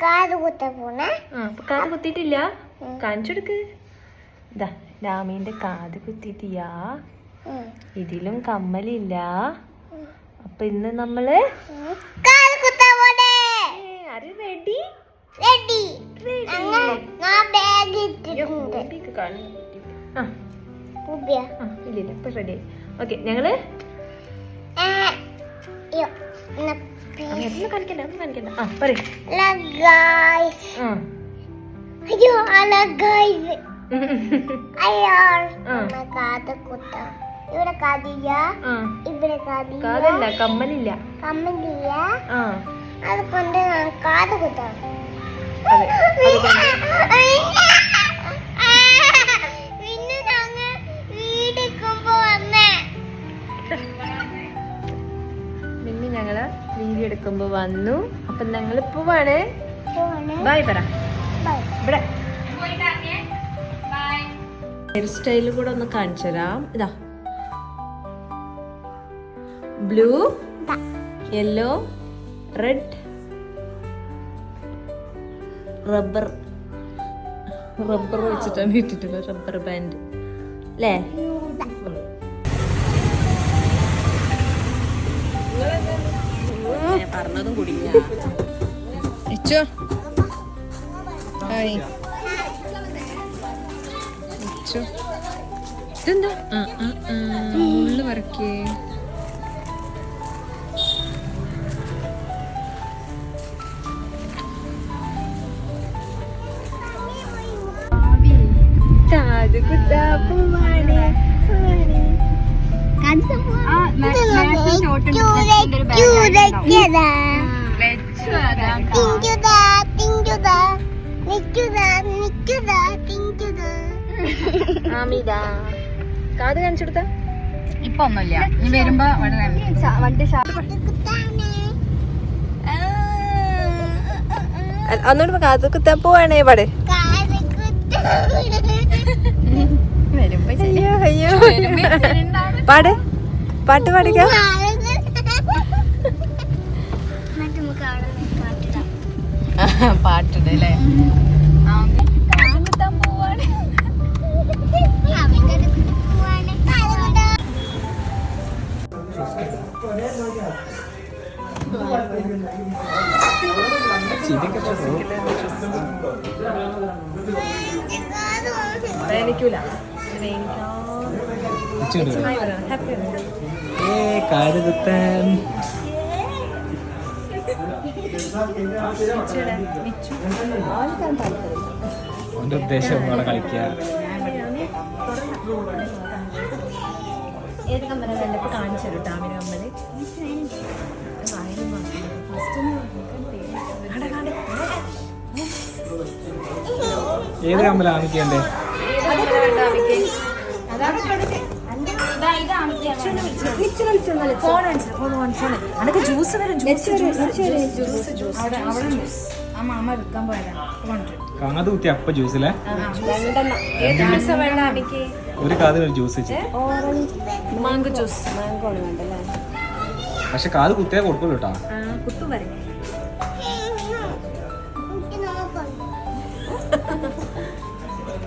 കാത് കുത്താൻ പോണേ. കാത് കുത്തിയിട്ടില്ല, കാണിച്ചെടുക്ക്. ഇതാ രാമീന്റെ കാത് കുത്തിയിട്ടിയാ, ഇതിലും കമ്മലില്ല. അപ്പൊ ഇന്ന് നമ്മള് കാത് കുത്താൻ പോണേ. ആര് റെഡി? റെഡി. ഞാൻ ബാഗ് ഇട്ടിട്ടുണ്ട്. ഇല്ല ഇപ്പൊ റെഡി. ഓക്കെ ഞങ്ങള് കാണിക്കണ്ട പറയും. കാത് കുത്താം. ഇവിടെ കാതില്ല, ഇവിടെ കാതല്ല, കമ്മലില്ല. കമ്മലില്ല, അതുകൊണ്ട് ഞാൻ കാത് കുത്താം. പിന്നെ ഞങ്ങൾ വീടെടുക്കുമ്പോ വന്നേ. പിന്നെ ഞങ്ങള് വീഡിയോ എടുക്കുമ്പോ വന്നു. അപ്പൊ ഞങ്ങള് പോവാണ്. ബൈ പറ. ഇവിടെ ഹെയർ സ്റ്റൈല് കൂടെ ഒന്ന് കാണിച്ചു തരാം. ഇതാ ബ്ലൂ, യെല്ലോ, റെഡ്, റബ്ബർ വെച്ചിട്ടാണ് ഇട്ടിട്ടുള്ളത്. റബ്ബർ ബാൻഡ് അല്ലേ? പറഞ്ഞതും കുടിഞ്ഞ ഇതെന്താ ഉള്ളു വരക്കേ. കാത് കുത്താ പോവാണ്. കാത് കാണിച്ചെടുത്ത ഇപ്പൊ ഒന്നുമില്ല, നീ വരുമ്പോ വണ്ടി അന്നോട് കാത് കുത്താ പോവാണേ. പാട് അയ്യോ പാട്, പാട്ട് പാടിക്കാം. പാട്ടുണ്ട് അല്ലേ? എനിക്കൂല കാത് കുത്താൻ ഓന്റെ ഉദ്ദേശം അവിടെ കളിക്കുക. ഏത് കമ്മലാണ് ഇപ്പൊ കാണിച്ചു തരും. ടാമിന് കമ്മല് ഏത് കമ്മലാ ആമിക്കണ്ടേ? അതൊക്കെ ജ്യൂസ് വരും. കാത് കുത്തി അപ്പ ജ്യൂസിലെ ഒരു കാതിൽ ഒരു ജ്യൂസ് മാംഗോ ജ്യൂസ്. പക്ഷെ കാത് കുത്തിയാ കൊടുക്കുള്ളൂ കേട്ടാ. കുത്തും വരെ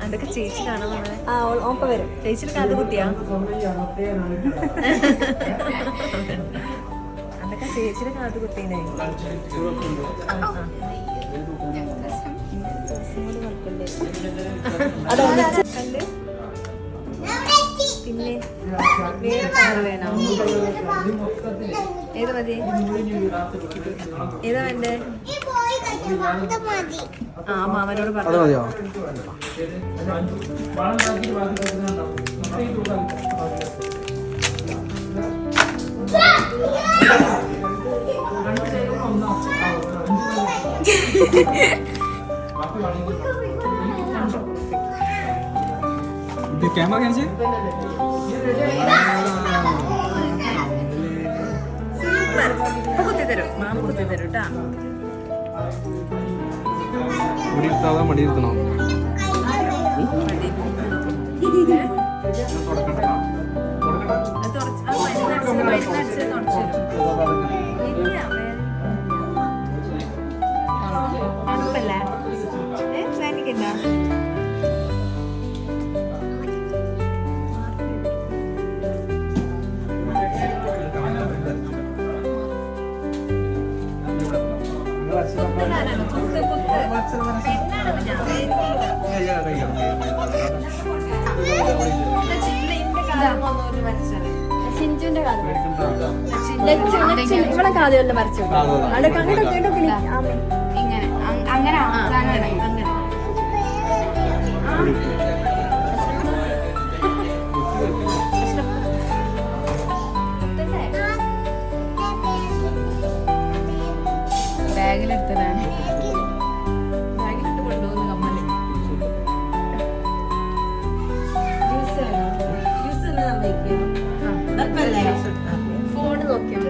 അതൊക്കെ ചേച്ചി കാണാൻ ഓപ്പ വരും. ചേച്ചിയുടെ കാത് കുത്തിയാ അതൊക്കെ ചേച്ചിയുടെ കാത് കുത്തീനെ. കണ്ട് പിന്നെ വേറെ കളർ വേണോ? ഏത് മതി? ഏതാ വേണ്ടേ? ആ മാമനോട് പറഞ്ഞു. ക്യാമറ കാണിച്ചേ. സൂപ്പർ. ഇപ്പൊ കുത്തിത്തരും, മാമ കുത്തിത്തരും കേട്ടാ. മുടിയിരുത്താതെ മടിയിരുത്തണോ? സിഞ്ചുന്റെ കാത് ഇവിടെ കാതുകളിൽ മറിച്ചു ഇങ്ങനെ അങ്ങനെ അങ്ങനെ ബാഗിലെടുത്തതാണ്. ബാഗിലിട്ട് കൊണ്ടുപോകുന്ന കമ്മല്. ഫോണ് നോക്കിയാൽ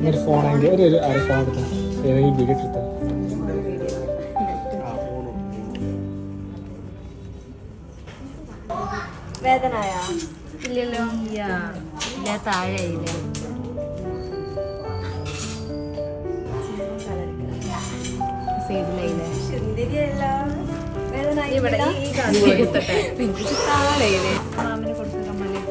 ഒരു ഫോണെങ്കിൽ ഒരു അര ഫോൺ എടുത്താൽ ഏതെങ്കിലും വീഡിയോ എടുത്താൽ വേദനയാ ഇല്ലല്ലോ. ഇല്ല, താഴെ ഇല്ല. സൈഡിലായില്ലേ? വേദന ഇവിടെ ഈ താഴെയില്ലേ? മാമിന് കൊടുത്ത കമ്മല്.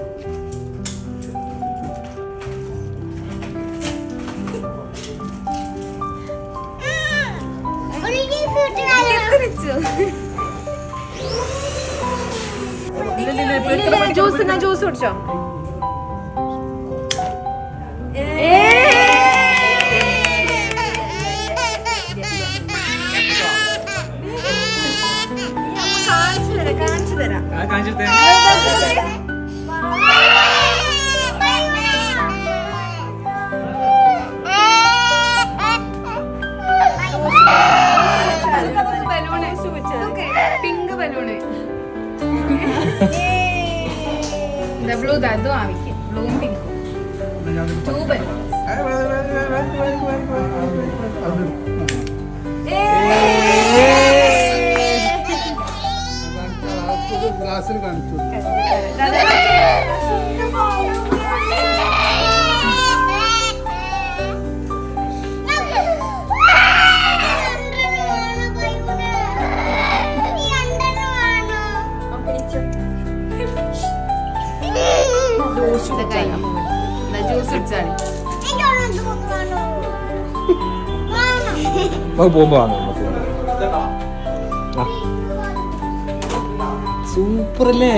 ജ്യൂസ് കുടിച്ചോ? കാണിച്ചു തരാം. Pink balloon. ബ്ലൂ അതും ആവിക്കും. ബ്ലൂവും പിങ്കും. 2 ബലൂൺ. ഗ്ലാസ്സിൽ കാണിച്ചു. ജ്യൂസ് കുടിച്ചാണ്. പോകുമ്പോ സൂപ്പർ അല്ലേ?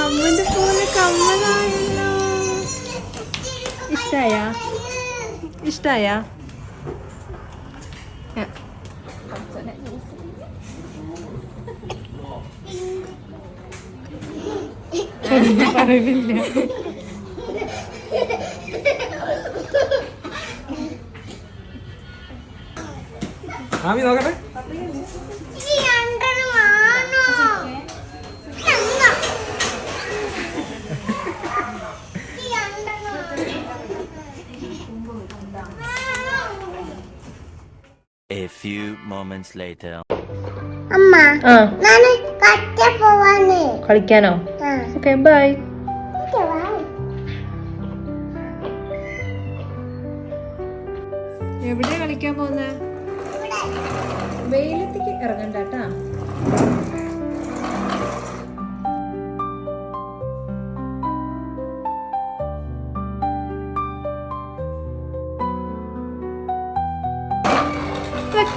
അമ്മന്റെ ഫോണ് കമ്മലായല്ലോ. ഇഷ്ടായ അറിവില്ല. ആമി നോക്കട്ടെ. A few moments later. അമ്മ ഞാൻ കറ്റ പോവാണ്. കളിക്കാനോ? Okay bye. എവിടെയാ കളിക്കാൻ പോകുന്ന? വെയിലത്തേക്ക് ഇറങ്ങണ്ടാട്ടാ.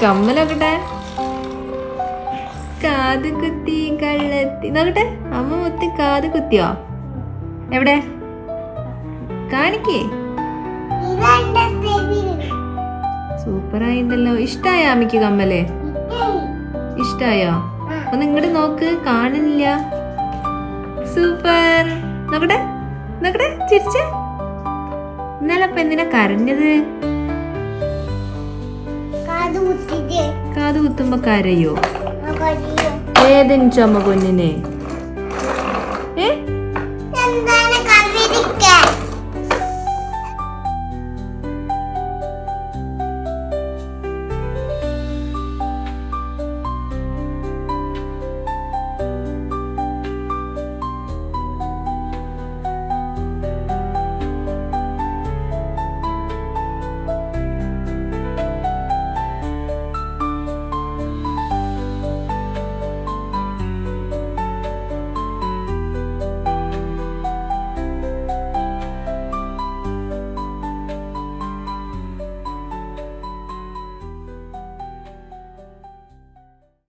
കമ്മലൊക്കട്ടെ. കാത് കുത്തി കള്ളത്തി നോക്കട്ടെ. അമ്മ മൊത്തം കാത് കുത്തിയോ? എവിടെ കാണിക്കേ? സൂപ്പറായിണ്ടല്ലോ. ഇഷ്ടായോ അമ്മയ്ക്ക് കമ്മല്? ഇഷ്ടായോ? ഒന്ന് ഇങ്ങോട്ട് നോക്ക്, കാണുന്നില്ല. സൂപ്പർ. നോക്കട്ടെ നോക്കട്ടെ, ചിരിച്ച. ഇന്നലെ അപ്പൊ എന്തിനാ കരഞ്ഞത്? കാത് കുത്തുമ്പോ കരയോ? ഏതിന് ചുമ കുഞ്ഞിനെ? എന്താണ് കവിരിക്ക?